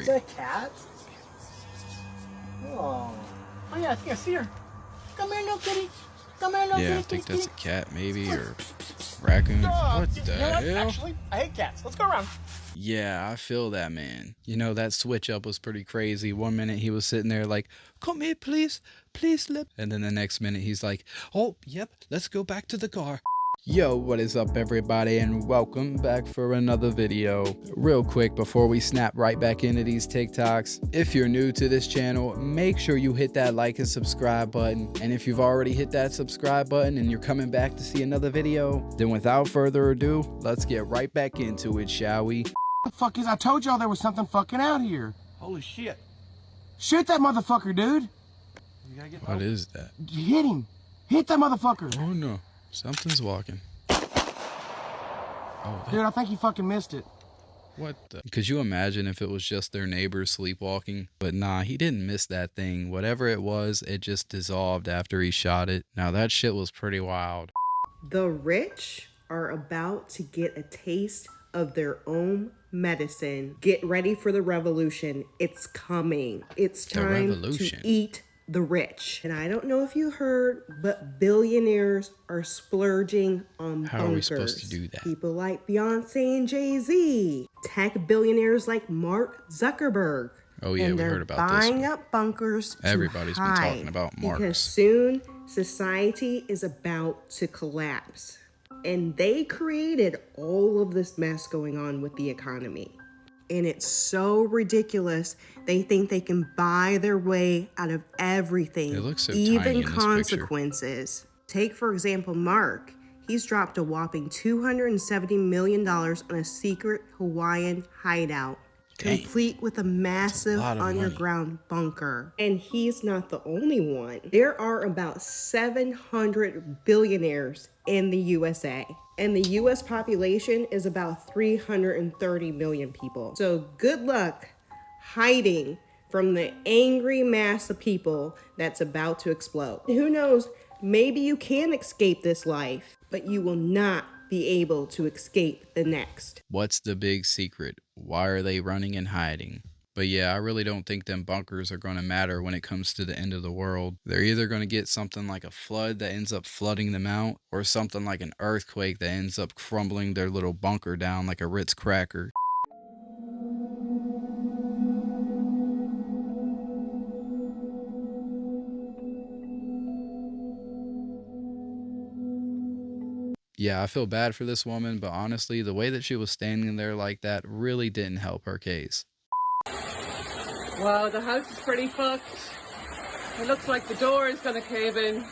that a cat? Oh. Oh yeah, I think I see her. Come here, little kitty. Come here, little Yeah, kitty. I think kitty, that's a cat, maybe, or raccoon. What the hell? Actually, I hate cats. Let's go around. Yeah, I feel that, man. You know, that switch up was pretty crazy. One minute he was sitting there like, come here, please, please, lip. And then the next minute he's like, oh, yep, let's go back to the car. Yo, what is up, everybody, and welcome back for another video. Real quick, before we snap right back into these TikToks, if you're new to this channel, make sure you hit that like and subscribe button. And if you've already hit that subscribe button and you're coming back to see another video, then without further ado, let's get right back into it, shall we? The fuck is? I told y'all there was something fucking out here. Holy shit. Shoot that motherfucker, dude. You gotta get What is that? Hit him. Hit that motherfucker. Oh no, something's walking. Oh, Dude, I think you fucking missed it. what the? Could you imagine if it was just their neighbor sleepwalking? But nah, he didn't miss that thing. Whatever it was, it just dissolved after he shot it. Now that shit was pretty wild. The rich are about to get a taste of their own medicine. Get ready for the revolution. It's coming. It's time to eat the rich. And I don't know if you heard, but billionaires are splurging on bunkers. How are we supposed to do that? People like Beyonce and Jay-Z. Tech billionaires like Mark Zuckerberg. Oh yeah, and we they're heard about this buying one. up bunkers to Everybody's been hide, talking about Marks. because soon society is about to collapse. And they created all of this mess going on with the economy. And it's so ridiculous. They think they can buy their way out of everything, It looks so tiny even in this consequences. Take, for example, Mark. He's dropped a whopping $270 million on a secret Hawaiian hideout. Dang. Complete with a massive lot of money. underground bunker. And he's not the only one. There are about 700 billionaires in the USA. And the US population is about 330 million people. So good luck hiding from the angry mass of people that's about to explode. Who knows, maybe you can escape this life, but you will not be able to escape the next. What's the big secret? Why are they running and hiding? But yeah, I really don't think them bunkers are going to matter when it comes to the end of the world. They're either going to get something like a flood that ends up flooding them out, or something like an earthquake that ends up crumbling their little bunker down like a Ritz cracker. Yeah, I feel bad for this woman, but honestly, the way that she was standing there like that really didn't help her case. Wow, the house is pretty fucked. It looks like the door is gonna cave in.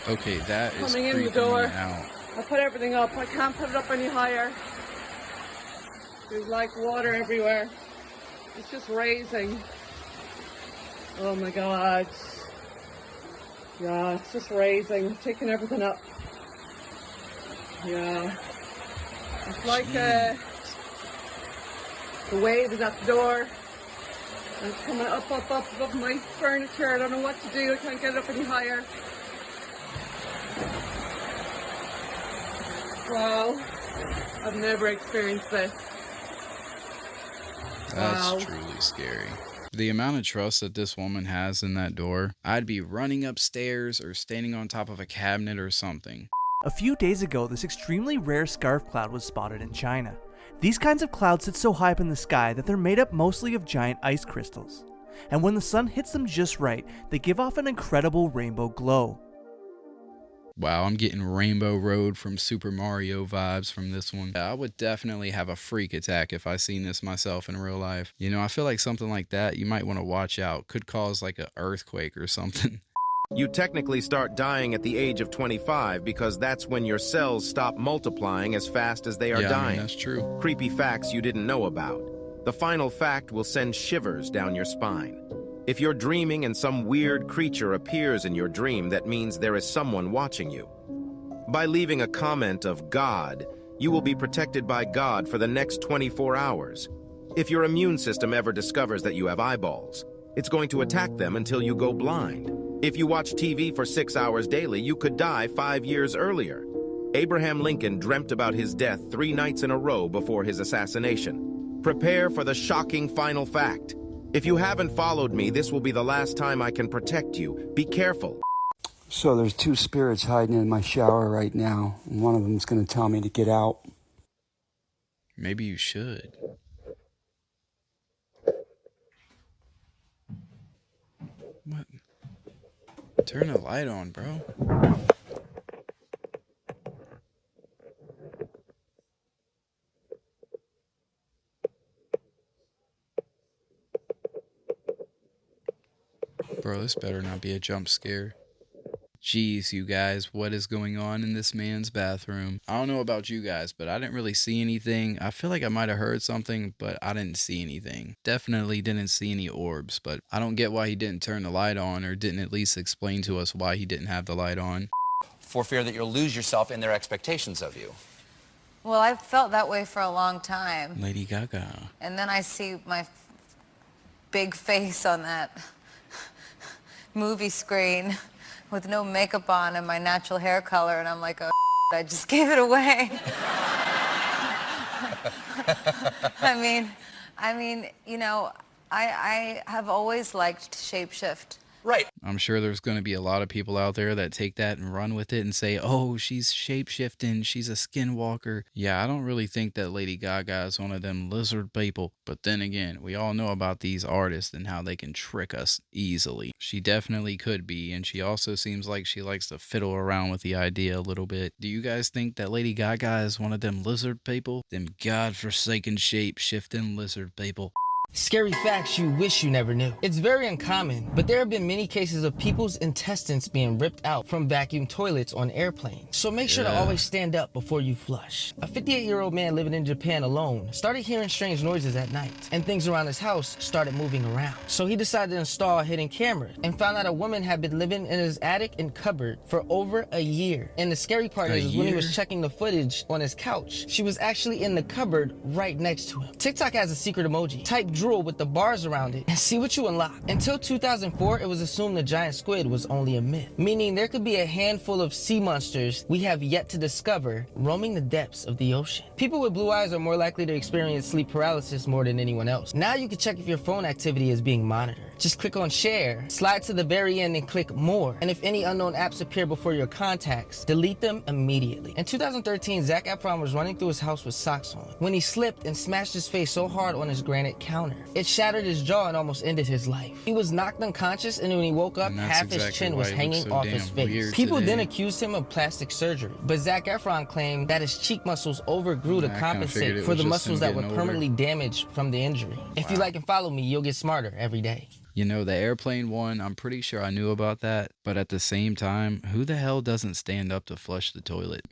Okay, that is Coming in the creeping door. me out. I put everything up. I can't put it up any higher. There's like water everywhere. It's just raising. Oh my god. Yeah, it's just raising. Taking everything up. Yeah. It's like the wave is at the door. And it's coming up above my furniture. I don't know what to do. I can't get it up any higher. Wow. I've never experienced this. That's Wow. truly scary. The amount of trust that this woman has in that door, I'd be running upstairs or standing on top of a cabinet or something. A few days ago, this extremely rare scarf cloud was spotted in China. These kinds of clouds sit so high up in the sky that they're made up mostly of giant ice crystals. And when the sun hits them just right, they give off an incredible rainbow glow. Wow, I'm getting Rainbow Road from Super Mario vibes from this one. I would definitely have a freak attack if I seen this myself in real life. You know, I feel like something like that, you might want to watch out. Could cause like an earthquake or something. You technically start dying at the age of 25 because that's when your cells stop multiplying as fast as they are Yeah, dying. I mean, that's true. Creepy facts you didn't know about. The final fact will send shivers down your spine. If you're dreaming and some weird creature appears in your dream, that means there is someone watching you. By leaving a comment of God, you will be protected by God for the next 24 hours. If your immune system ever discovers that you have eyeballs, it's going to attack them until you go blind. If you watch TV for 6 hours daily, you could die 5 years earlier. Abraham Lincoln dreamt about his death 3 nights in a row before his assassination. Prepare for the shocking final fact. If you haven't followed me, this will be the last time I can protect you. Be careful. So there's two spirits hiding in my shower right now, and one of them's gonna tell me to get out. Maybe you should. What? Turn the light on, bro. Bro, this better not be a jump scare. Jeez, you guys, what is going on in this man's bathroom? I don't know about you guys, but I didn't really see anything. I feel like I might have heard something, but I didn't see anything. Definitely didn't see any orbs, but I don't get why he didn't turn the light on or didn't at least explain to us why he didn't have the light on. For fear that you'll lose yourself in their expectations of you. Well, I've felt that way for a long time. Lady Gaga. And then I see my big face on that movie screen with no makeup on and my natural hair color, and I'm like, oh, I just gave it away. I mean, you know, I have always liked shapeshift. Right. I'm sure there's going to be a lot of people out there that take that and run with it and say, oh, she's shape-shifting, she's a skinwalker. Yeah, I don't really think that Lady Gaga is one of them lizard people. But then again, we all know about these artists and how they can trick us easily. She definitely could be, and she also seems like she likes to fiddle around with the idea a little bit. Do you guys think that Lady Gaga is one of them lizard people? Them godforsaken shape-shifting lizard people. Scary facts you wish you never knew. It's very uncommon, but there have been many cases of people's intestines being ripped out from vacuum toilets on airplanes. So make sure to always stand up before you flush. A 58-year-old man living in Japan alone started hearing strange noises at night, and things around his house started moving around. So he decided to install a hidden camera and found out a woman had been living in his attic and cupboard for over a year. And the scary part is when he was checking the footage on his couch, she was actually in the cupboard right next to him. TikTok has a secret emoji. Type drool with the bars around it and see what you unlock. Until 2004, it was assumed the giant squid was only a myth, meaning there could be a handful of sea monsters we have yet to discover roaming the depths of the ocean. People with blue eyes are more likely to experience sleep paralysis more than anyone else. Now you can check if your phone activity is being monitored. Just click on share, slide to the very end and click more. And if any unknown apps appear before your contacts, delete them immediately. In 2013, Zac Efron was running through his house with socks on when he slipped and smashed his face so hard on his granite counter. It shattered his jaw and almost ended his life. He was knocked unconscious, and when he woke up, half his chin was hanging off his face. People then accused him of plastic surgery, but Zac Efron claimed that his cheek muscles overgrew to compensate for the muscles that were permanently damaged from the injury. If you like and follow me, you'll get smarter every day. You know, the airplane one, I'm pretty sure I knew about that. But at the same time, who the hell doesn't stand up to flush the toilet?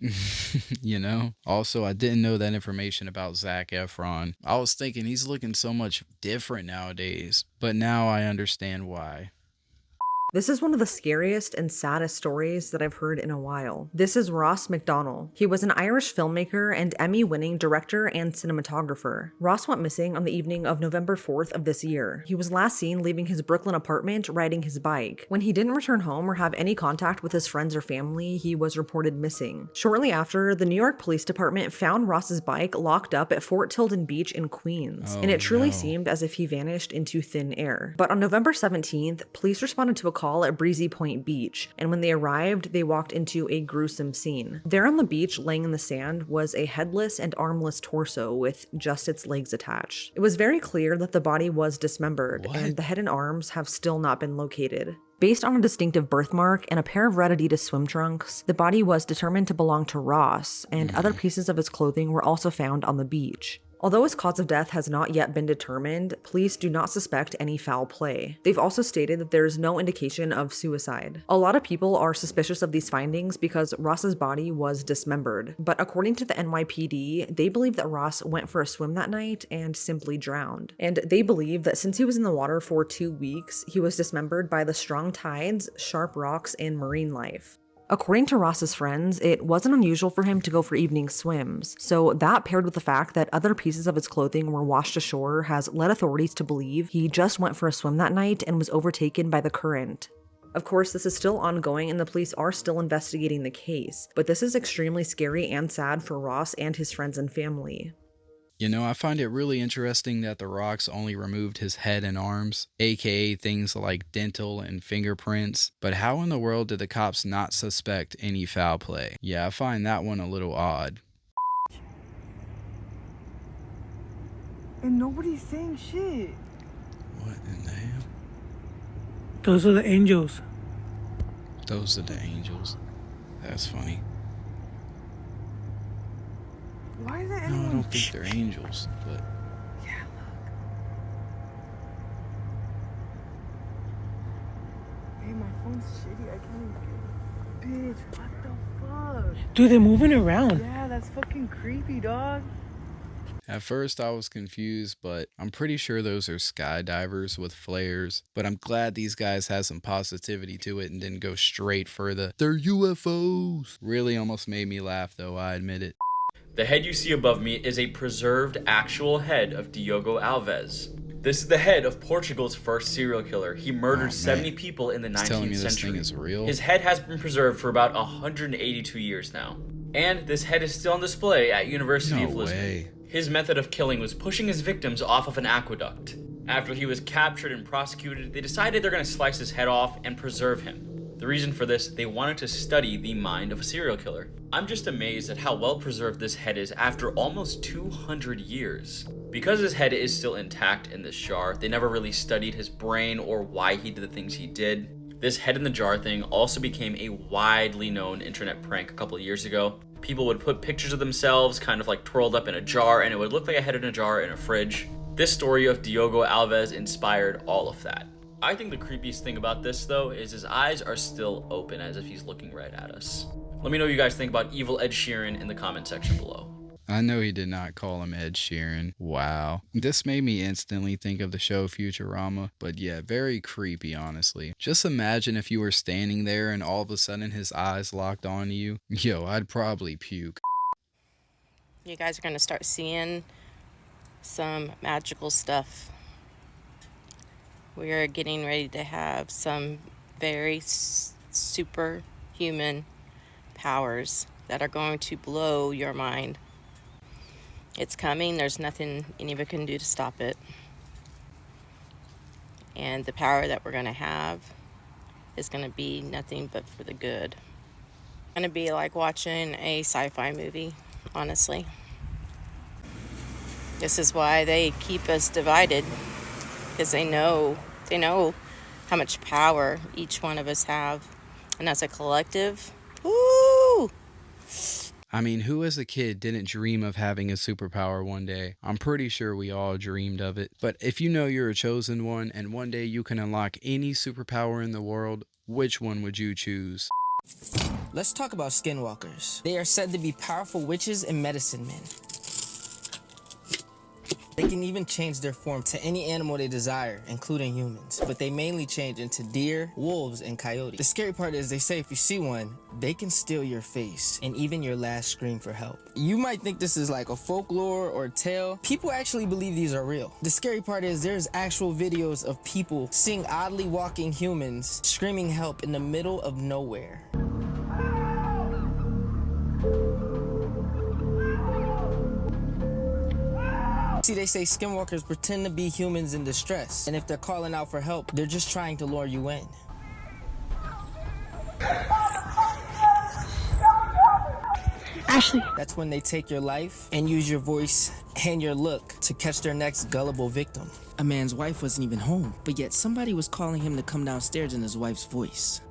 You know? Also, I didn't know that information about Zac Efron. I was thinking he's looking so much different nowadays. But now I understand why. This is one of the scariest and saddest stories that I've heard in a while. This is Ross MacDonald. He was an Irish filmmaker and Emmy-winning director and cinematographer. Ross went missing on the evening of November 4th of this year. He was last seen leaving his Brooklyn apartment riding his bike. When he didn't return home or have any contact with his friends or family, he was reported missing. Shortly after, the New York Police Department found Ross's bike locked up at Fort Tilden Beach in Queens, and it truly seemed as if he vanished into thin air. But on November 17th, police responded to a call at Breezy Point Beach, and when they arrived, they walked into a gruesome scene. There on the beach, laying in the sand, was a headless and armless torso with just its legs attached. It was very clear that the body was dismembered, and the head and arms have still not been located. Based on a distinctive birthmark and a pair of red Adidas swim trunks, the body was determined to belong to Ross, and other pieces of his clothing were also found on the beach. Although his cause of death has not yet been determined, police do not suspect any foul play. They've also stated that there is no indication of suicide. A lot of people are suspicious of these findings because Ross's body was dismembered, but according to the NYPD, they believe that Ross went for a swim that night and simply drowned. And they believe that since he was in the water for 2 weeks, he was dismembered by the strong tides, sharp rocks, and marine life. According to Ross's friends, it wasn't unusual for him to go for evening swims, so that paired with the fact that other pieces of his clothing were washed ashore has led authorities to believe he just went for a swim that night and was overtaken by the current. Of course, this is still ongoing and the police are still investigating the case, but this is extremely scary and sad for Ross and his friends and family. You know, I find it really interesting that the rocks only removed his head and arms, aka things like dental and fingerprints, but how in the world did the cops not suspect any foul play? Yeah, I find that one a little odd. And nobody's saying shit. What in the hell? Those are the angels. Those are the angels. That's funny. Why is that No, I anyone? don't think they're angels, but... Yeah, look. Hey, my phone's shitty. I can't even. Bitch, what the fuck? Dude, they're moving around. Yeah, that's fucking creepy, dog. At first I was confused, but I'm pretty sure those are skydivers with flares. But I'm glad these guys had some positivity to it and didn't go straight for the "they're UFOs." Really almost made me laugh though, I admit it. The head you see above me is a preserved actual head of Diogo Alves. This is the head of Portugal's first serial killer. He murdered 70 people in the 19th century. Thing is real? His head has been preserved for about 182 years now. And this head is still on display at University of Lisbon. Way. His method of killing was pushing his victims off of an aqueduct. After he was captured and prosecuted, they decided they're going to slice his head off and preserve him. The reason for this, they wanted to study the mind of a serial killer. I'm just amazed at how well preserved this head is after almost 200 years. Because his head is still intact in this jar, they never really studied his brain or why he did the things he did. This head in the jar thing also became a widely known internet prank a couple of years ago. People would put pictures of themselves kind of like twirled up in a jar, and it would look like a head in a jar in a fridge. This story of Diogo Alves inspired all of that. I think the creepiest thing about this though is his eyes are still open as if he's looking right at us. Let me know what you guys think about evil Ed Sheeran in the comment section below. I know he did not call him Ed Sheeran. Wow. This made me instantly think of the show Futurama, but yeah, very creepy, honestly. Just imagine if you were standing there and all of a sudden his eyes locked on you. Yo, I'd probably puke. You guys are going to start seeing some magical stuff. We are getting ready to have some very superhuman powers that are going to blow your mind. It's coming. There's nothing anyone can do to stop it. And the power that we're going to have is going to be nothing but for the good. It's going to be like watching a sci-fi movie, honestly. This is why they keep us divided, because they know how much power each one of us have. And as a collective, woo! I mean, who as a kid didn't dream of having a superpower one day? I'm pretty sure we all dreamed of it. But if you know you're a chosen one and one day you can unlock any superpower in the world, which one would you choose? Let's talk about skinwalkers. They are said to be powerful witches and medicine men. They can even change their form to any animal they desire, including humans, but they mainly change into deer, wolves, and coyotes. The scary part is they say if you see one, they can steal your face and even your last scream for help. You might think this is like a folklore or a tale. People actually believe these are real. The scary part is there's actual videos of people seeing oddly walking humans screaming help in the middle of nowhere. See, they say skinwalkers pretend to be humans in distress, and if they're calling out for help, they're just trying to lure you in. Ashley. That's when they take your life and use your voice and your look to catch their next gullible victim. A man's wife wasn't even home, but yet somebody was calling him to come downstairs in his wife's voice.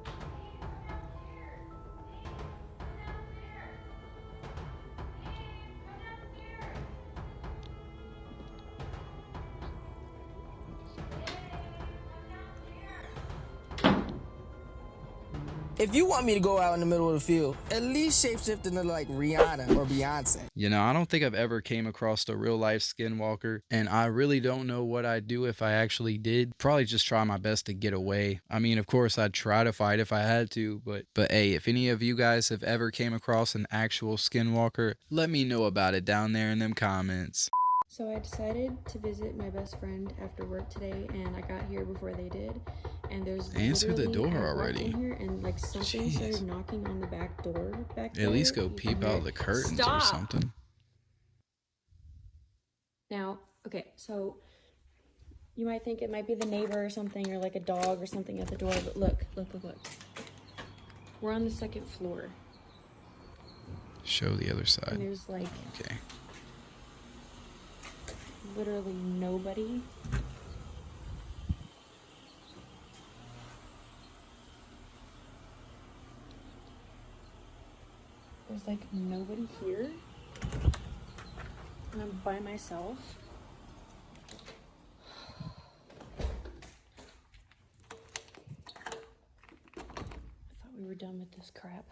If you want me to go out in the middle of the field, at least shapeshift into like Rihanna or Beyonce. You know, I don't think I've ever came across a real life skinwalker, and I really don't know what I'd do if I actually did. Probably just try my best to get away. I mean, of course, I'd try to fight if I had to, but hey, if any of you guys have ever came across an actual skinwalker, let me know about it down there in them comments. So I decided to visit my best friend after work today, and I got here before they did. And there's answer the door I already. in here and like something started knocking on the back door back there. At least go peep out the curtains or something. Now, okay, so you might think it might be the neighbor or something, or like a dog or something at the door, but look. We're on the second floor. Show the other side. And there's like okay. Literally nobody. There's like nobody here. And I'm by myself. I thought we were done with this crap.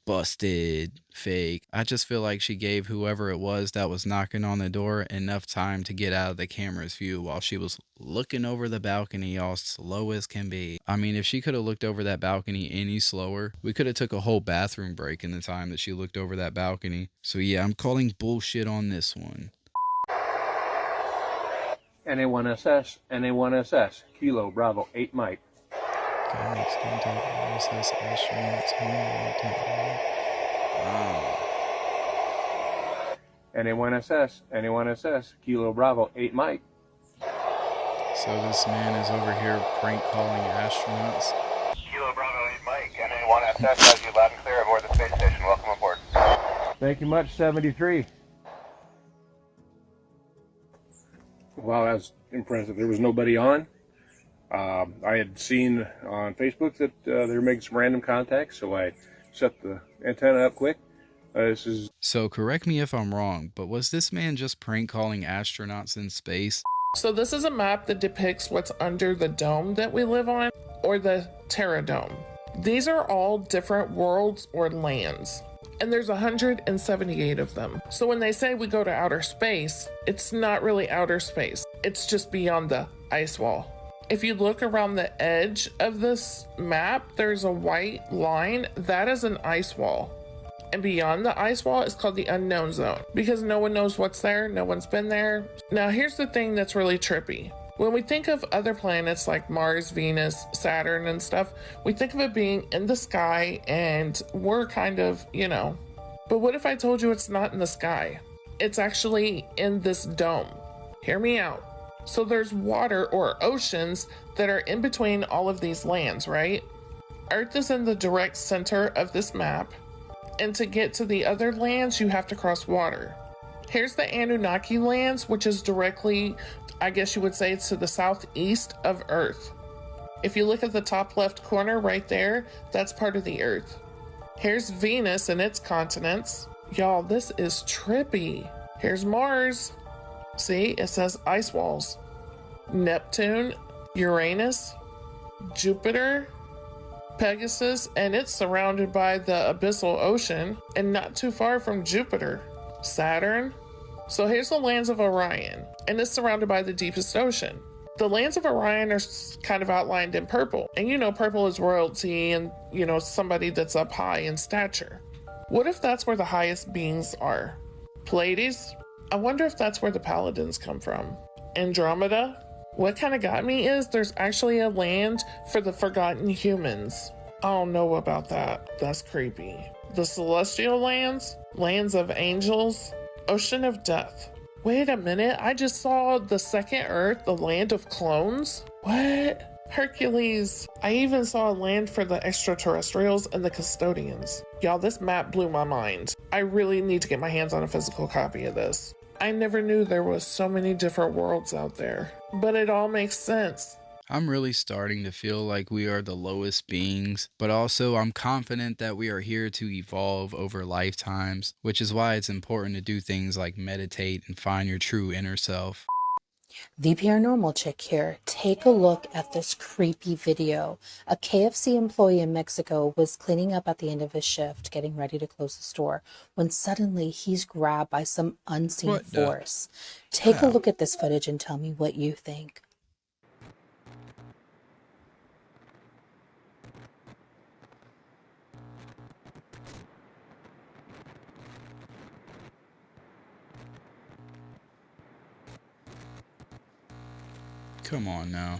Busted. Fake. I just feel like she gave whoever it was that was knocking on the door enough time to get out of the camera's view while she was looking over the balcony all slow as can be. I mean, if she could have looked over that balcony any slower, we could have took a whole bathroom break in the time that she looked over that balcony. So yeah, I'm calling bullshit on this one. NA1SS, NA1SS, Kilo Bravo 8 Mike. NA1SS, NA1SS, Kilo Bravo 8 Mike. So this man is over here prank calling astronauts. Kilo Bravo 8 Mike, NA1SS has you loud and clear aboard the space station. Welcome aboard. Thank you much, 73. Wow, that's impressive. There was nobody on. I had seen on Facebook that they were making some random contacts, so I set the antenna up quick. So correct me if I'm wrong, but was this man just prank calling astronauts in space? So this is a map that depicts what's under the dome that we live on, or the Terra Dome. These are all different worlds or lands, and there's 178 of them. So when they say we go to outer space, it's not really outer space. It's just beyond the ice wall. If you look around the edge of this map, there's a white line. That is an ice wall. And beyond the ice wall is called the unknown zone because no one knows what's there. No one's been there. Now, here's the thing that's really trippy. When we think of other planets like Mars, Venus, Saturn, and stuff, we think of it being in the sky and we're kind of, But what if I told you it's not in the sky? It's actually in this dome. Hear me out. So there's water or oceans that are in between all of these lands, right? Earth is in the direct center of this map. And to get to the other lands, you have to cross water. Here's the Anunnaki lands, which is directly, I guess you would say, to the southeast of Earth. If you look at the top left corner right there, that's part of the Earth. Here's Venus and its continents. Y'all, this is trippy. Here's Mars. See, it says ice walls. Neptune, Uranus, Jupiter, Pegasus, and it's surrounded by the abyssal ocean and not too far from Jupiter. Saturn. So here's the lands of Orion, and it's surrounded by the deepest ocean. The lands of Orion are kind of outlined in purple, and purple is royalty and, somebody that's up high in stature. What if that's where the highest beings are? Pleiades? I wonder if that's where the paladins come from. Andromeda? What kind of got me is there's actually a land for the forgotten humans. I don't know about that. That's creepy. The celestial lands? Lands of angels? Ocean of death. Wait a minute, I just saw the second Earth, the land of clones? What? Hercules. I even saw a land for the extraterrestrials and the custodians. Y'all, this map blew my mind. I really need to get my hands on a physical copy of this. I never knew there was so many different worlds out there, but it all makes sense. I'm really starting to feel like we are the lowest beings, but also I'm confident that we are here to evolve over lifetimes, which is why it's important to do things like meditate and find your true inner self. The Paranormal Chick here. Take a look at this creepy video. A KFC employee in Mexico was cleaning up at the end of his shift, getting ready to close the store, when suddenly he's grabbed by some unseen force. Take a look at this footage and tell me what you think. Come on now.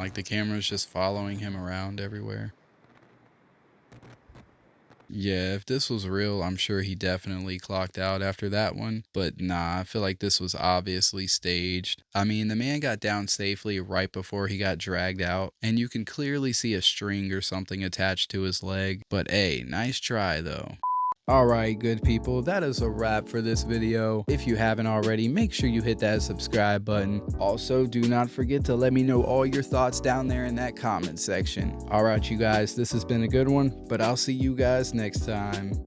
like the camera's just following him around everywhere. Yeah, if this was real, I'm sure he definitely clocked out after that one. But nah, I feel like this was obviously staged. I mean, the man got down safely right before he got dragged out, and you can clearly see a string or something attached to his leg. But hey, nice try though. Alright, good people, that is a wrap for this video. If you haven't already, make sure you hit that subscribe button. Also, do not forget to let me know all your thoughts down there in that comment section. Alright, you guys, this has been a good one, but I'll see you guys next time.